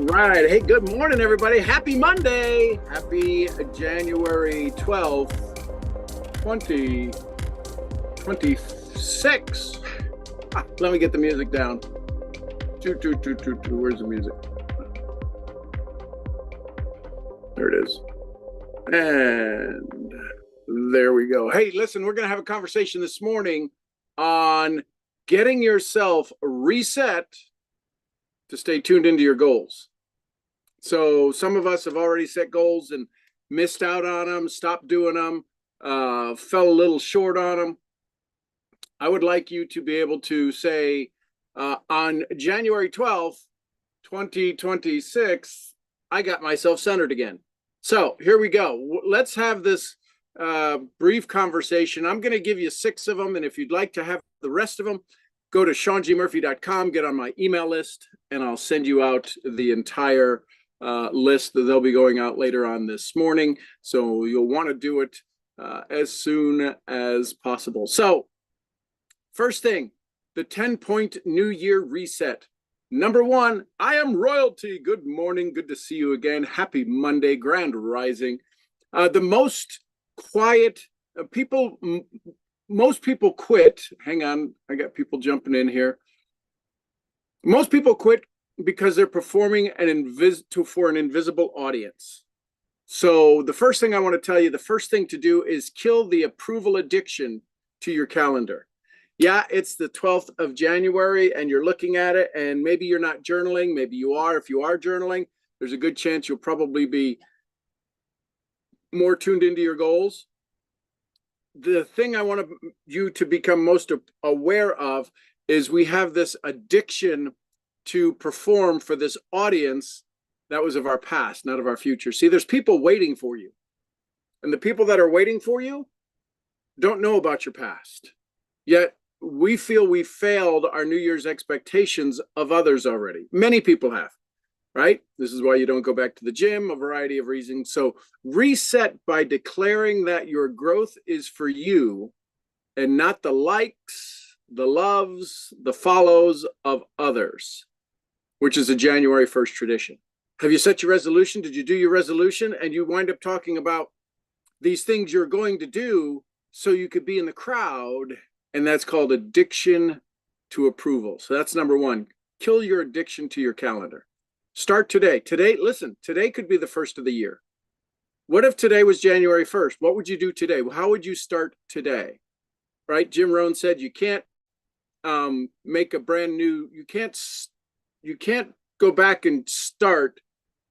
Right. Hey, good morning, everybody. Happy Monday. Happy January 12th, 2026. Let me get the music down. Where's the music? There it is. And there we go. Hey, listen, we're going to have a conversation this morning on getting yourself reset to stay tuned into your goals. So some of us have already set goals and missed out on them, stopped doing them, fell a little short on them. I would like you to be able to say on January 12th, 2026, I got myself centered again. So here we go. Let's have this brief conversation. I'm going to give you 6 of them. And if you'd like to have the rest of them, go to SeanGMurphy.com, get on my email list, and I'll send you out the entire list that they'll be going out later on this morning. So you'll want to do it as soon as possible. So first thing, the 10-point New Year reset. Number 1, I am royalty. Good morning. Good to see you again. Happy Monday, grand rising. The most quiet people, most people quit. Hang on. I got people jumping in here. Most people quit because they're performing for an invisible audience. So the first thing I want to tell you, the first thing to do is kill the approval addiction to your calendar. Yeah, it's the 12th of January and you're looking at it and maybe you're not journaling. Maybe you are. If you are journaling, there's a good chance you'll probably be more tuned into your goals. The thing I want you to become most aware of is we have this addiction to perform for this audience that was of our past, not of our future. See, there's people waiting for you. And the people that are waiting for you don't know about your past. Yet we feel we failed our New Year's expectations of others already. Many people have, right? This is why you don't go back to the gym, a variety of reasons. So reset by declaring that your growth is for you and not the likes, the loves, the follows of others, which is a January 1st tradition. Have you set your resolution? Did you do your resolution? And you wind up talking about these things you're going to do so you could be in the crowd. And that's called addiction to approval. So that's number 1. Kill your addiction to your calendar. Start today. Listen, today could be the first of the year. What if today was January 1st? What would you do today? How would you start today? Right? Jim Rohn said you can't make a brand new, you can't go back and start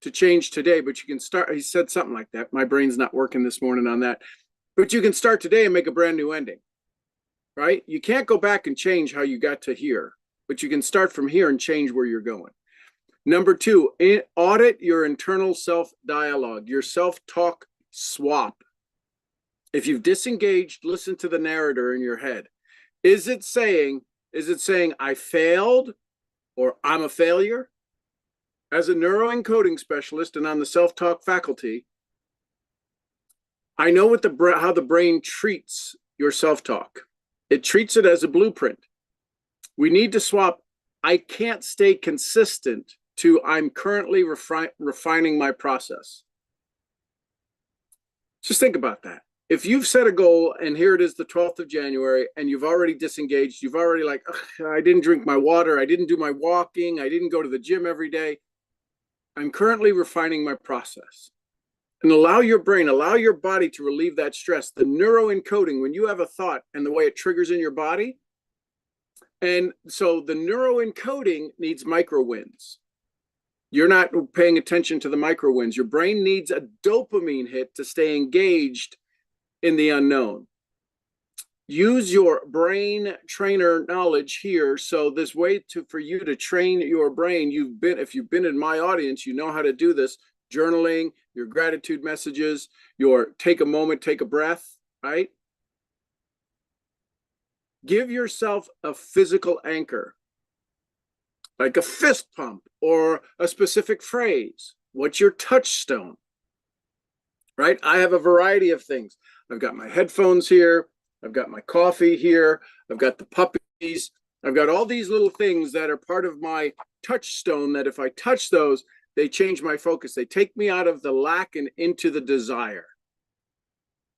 to change today, but you can start. He said something like that. My brain's not working this morning on that. But you can start today and make a brand new ending. Right? You can't go back and change how you got to here, but you can start from here and change where you're going. Number 2, audit your internal self-dialogue, your self-talk swap. If you've disengaged, listen to the narrator in your head. Is it saying, I failed or I'm a failure? As a neuroencoding specialist and on the self-talk faculty, I know how the brain treats your self-talk. It treats it as a blueprint. We need to swap, I can't stay consistent, to I'm currently refining my process. Just think about that. If you've set a goal and here it is the 12th of January and you've already disengaged, you've already I didn't drink my water, I didn't do my walking, I didn't go to the gym every day. I'm currently refining my process. And allow your brain, allow your body to relieve that stress. The neuroencoding, when you have a thought and the way it triggers in your body. And so the neuroencoding needs micro wins. You're not paying attention to the micro wins. Your brain needs a dopamine hit to stay engaged in the unknown. Use your brain trainer knowledge here. So this way for you to train your brain, if you've been in my audience, you know how to do this. Journaling, your gratitude messages, your take a moment, take a breath, right? Give yourself a physical anchor, like a fist pump or a specific phrase. What's your touchstone, right? I have a variety of things. I've got my headphones here. I've got my coffee here. I've got the puppies. I've got all these little things that are part of my touchstone that if I touch those, They change my focus. They take me out of the lack and into the desire.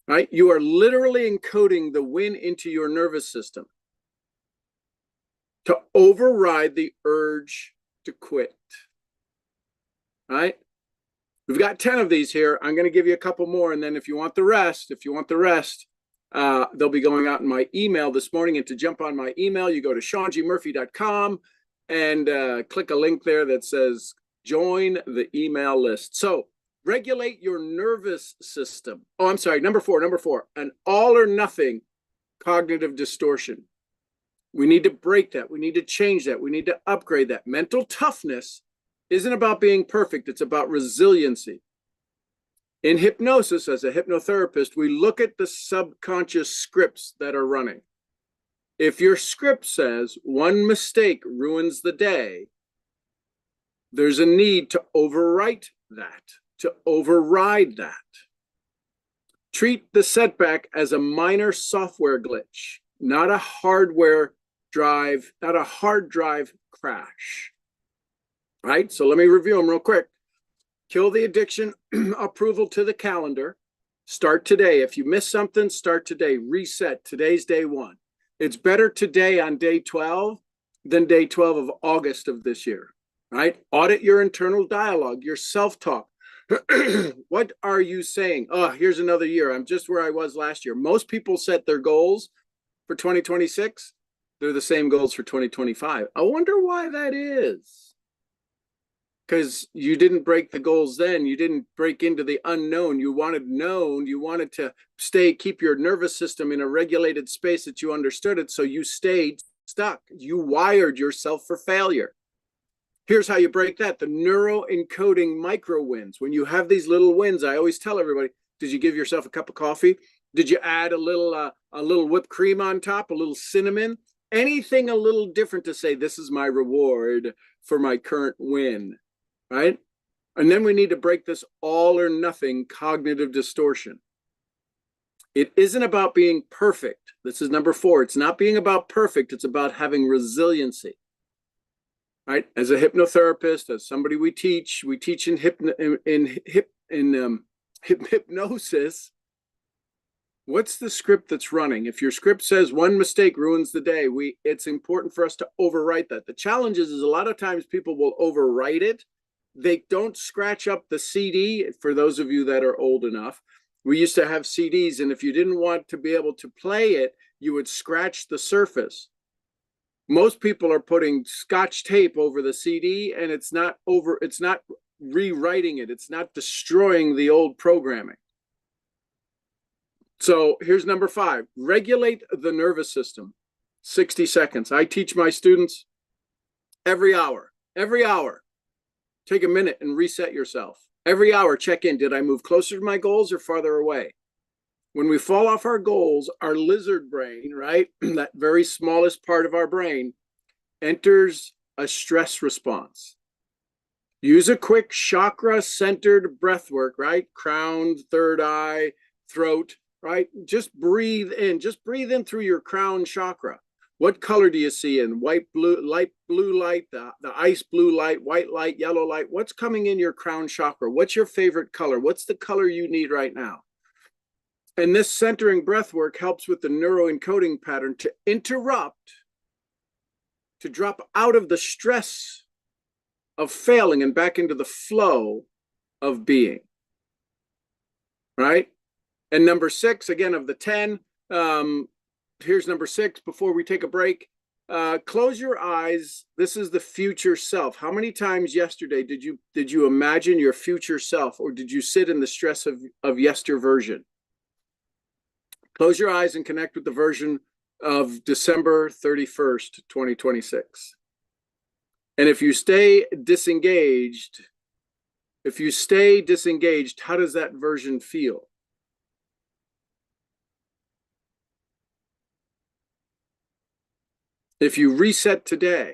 Right? You are literally encoding the win into your nervous system to override the urge to quit. Right? We've got 10 of these here. I'm going to give you a couple more. And then if you want the rest, they'll be going out in my email this morning. And to jump on my email, you go to SeanGMurphy.com and click a link there that says join the email list. So regulate your nervous system. Oh, I'm sorry. Number four, an all or nothing cognitive distortion. We need to break that. We need to change that. We need to upgrade that. Mental toughness isn't about being perfect. It's about resiliency. In hypnosis, as a hypnotherapist, we look at the subconscious scripts that are running. If your script says one mistake ruins the day, there's a need to overwrite that, to override that. Treat the setback as a minor software glitch, not a hard drive crash. Right? So let me review them real quick. Kill the addiction approval to the calendar. Start today. If you miss something, start today. Reset. Today's day 1. It's better today on day 12 than day 12 of August of this year. Right? Audit your internal dialogue, your self-talk. What are you saying? Oh, here's another year. I'm just where I was last year. Most people set their goals for 2026. They're the same goals for 2025. I wonder why that is. Because you didn't break the goals then. You didn't break into the unknown. You wanted known. You wanted to keep your nervous system in a regulated space that you understood it. So you stayed stuck. You wired yourself for failure. Here's how you break that. The neuro-encoding micro wins. When you have these little wins, I always tell everybody, did you give yourself a cup of coffee? Did you add a little whipped cream on top, a little cinnamon? Anything a little different to say, this is my reward for my current win. Right? And then we need to break this all or nothing cognitive distortion. It isn't about being perfect. This is number 4. It's not being about perfect. It's about having resiliency. Right? As a hypnotherapist, as somebody we teach in hypnosis. What's the script that's running? If your script says one mistake ruins the day, it's important for us to overwrite that. The challenge is a lot of times people will overwrite it. They don't scratch up the CD. For those of you that are old enough, we used to have CDs, and if you didn't want to be able to play it, you would scratch the surface. Most people are putting Scotch tape over the CD, and it's not rewriting it. It's not destroying the old programming. So here's number 5. Regulate the nervous system. 60 seconds. I teach my students every hour. Take a minute and reset yourself. Every hour, check in. Did I move closer to my goals or farther away? When we fall off our goals, our lizard brain, right, that very smallest part of our brain, enters a stress response. Use a quick chakra-centered breath work, right? Crown, third eye, throat, right? Just breathe in. Just breathe in through your crown chakra. What color do you see in? White, blue, light blue light, the ice blue light, white light, yellow light? What's coming in your crown chakra? What's your favorite color? What's the color you need right now? And this centering breath work helps with the neuroencoding pattern to interrupt, to drop out of the stress of failing and back into the flow of being. Right? And number 6, again, of the 10, here's number 6 before we take a break. Close your eyes. This is the future self. How many times yesterday did you imagine your future self, or did you sit in the stress of yester version? Close your eyes and connect with the version of December 31st, 2026. And if you stay disengaged, how does that version feel? If you reset today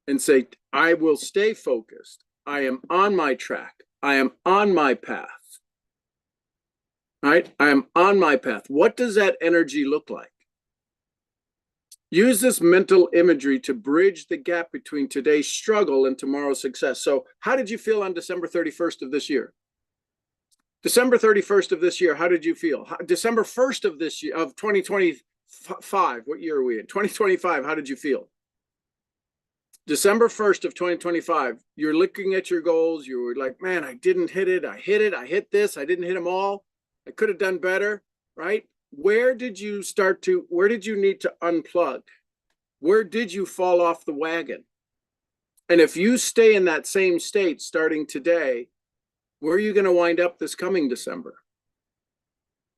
and say, I will stay focused, I am on my track, I am on my path, right? I am on my path. What does that energy look like? Use this mental imagery to bridge the gap between today's struggle and tomorrow's success. So how did you feel on December 31st of this year? December 31st of this year, how did you feel? December 1st of this year, of 2025, what year are we in? 2025, how did you feel? December 1st of 2025, you're looking at your goals. You were like, man, I didn't hit it. I hit this. I didn't hit them all. I could have done better, right? Where did you need to unplug? Where did you fall off the wagon? And if you stay in that same state starting today, where are you going to wind up this coming December?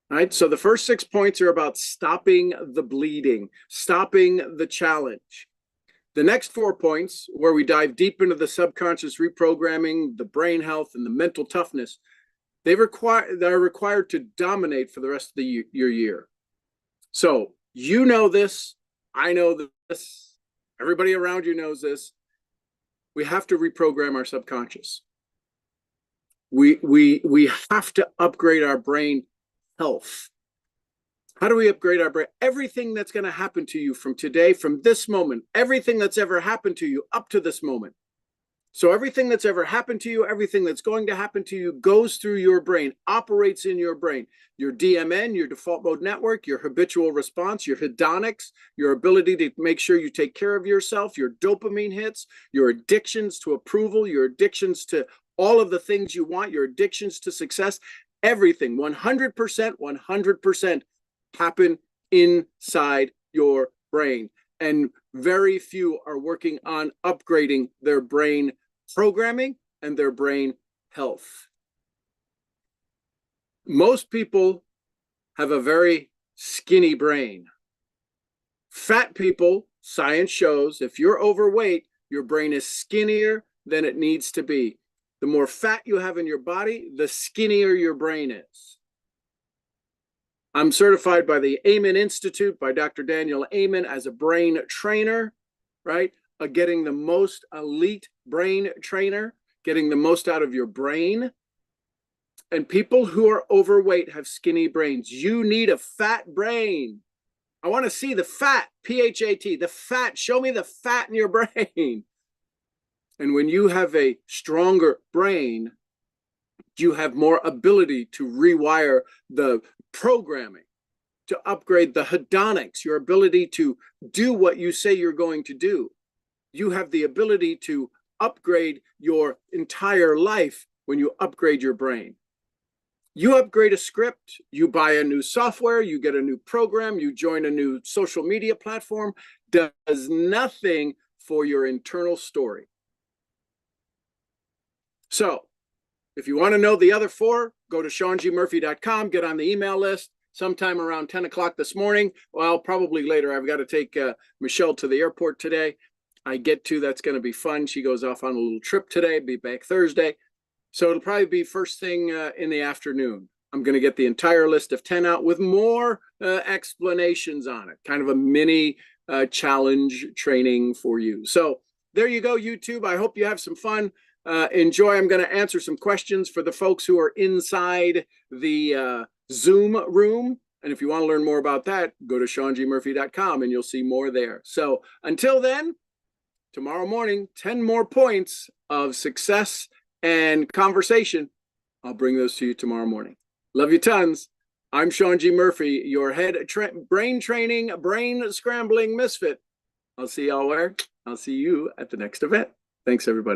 Right? So the first 6 points are about stopping the bleeding, stopping the challenge. The next 4 points, where we dive deep into the subconscious reprogramming, the brain health, and the mental toughness, they're required to dominate for the rest of your year. So you know this, I know this, everybody around you knows this. We have to reprogram our subconscious. We have to upgrade our brain health. How do we upgrade our brain? Everything that's going to happen to you from today, from this moment, everything that's ever happened to you up to this moment. So everything that's ever happened to you, everything that's going to happen to you goes through your brain, operates in your brain. Your DMN, your default mode network, your habitual response, your hedonics, your ability to make sure you take care of yourself, your dopamine hits, your addictions to approval, your addictions to all of the things you want, your addictions to success, everything, 100% happen inside your brain. And very few are working on upgrading their brain programming and their brain health. Most people have a very skinny brain. Fat people, science shows, if you're overweight, your brain is skinnier than it needs to be. The more fat you have in your body, the skinnier your brain is. I'm certified by the Amen Institute, by Dr. Daniel Amen, as a brain trainer, right? Getting the most elite brain trainer, getting the most out of your brain. And people who are overweight have skinny brains. You need a fat brain. I want to see the fat, P-H-A-T, the fat. Show me the fat in your brain. And when you have a stronger brain, you have more ability to rewire the programming, to upgrade the hedonics, your ability to do what you say you're going to do. You have the ability to upgrade your entire life when you upgrade your brain. You upgrade a script, you buy a new software, you get a new program, you join a new social media platform, does nothing for your internal story. So if you want to know the other 4, go to SeanGMurphy.com, get on the email list sometime around 10 o'clock this morning. Well, probably later. I've got to take Michelle to the airport today. That's going to be fun. She goes off on a little trip today, be back Thursday. So it'll probably be first thing in the afternoon. I'm going to get the entire list of 10 out with more explanations on it, kind of a mini challenge training for you. So there you go, YouTube. I hope you have some fun. Enjoy. I'm going to answer some questions for the folks who are inside the Zoom room. And if you want to learn more about that, go to SeanGMurphy.com and you'll see more there. So until then, tomorrow morning, 10 more points of success and conversation. I'll bring those to you tomorrow morning. Love you tons. I'm Sean G. Murphy, your head brain training, brain scrambling misfit. I'll see y'all where? I'll see you at the next event. Thanks, everybody.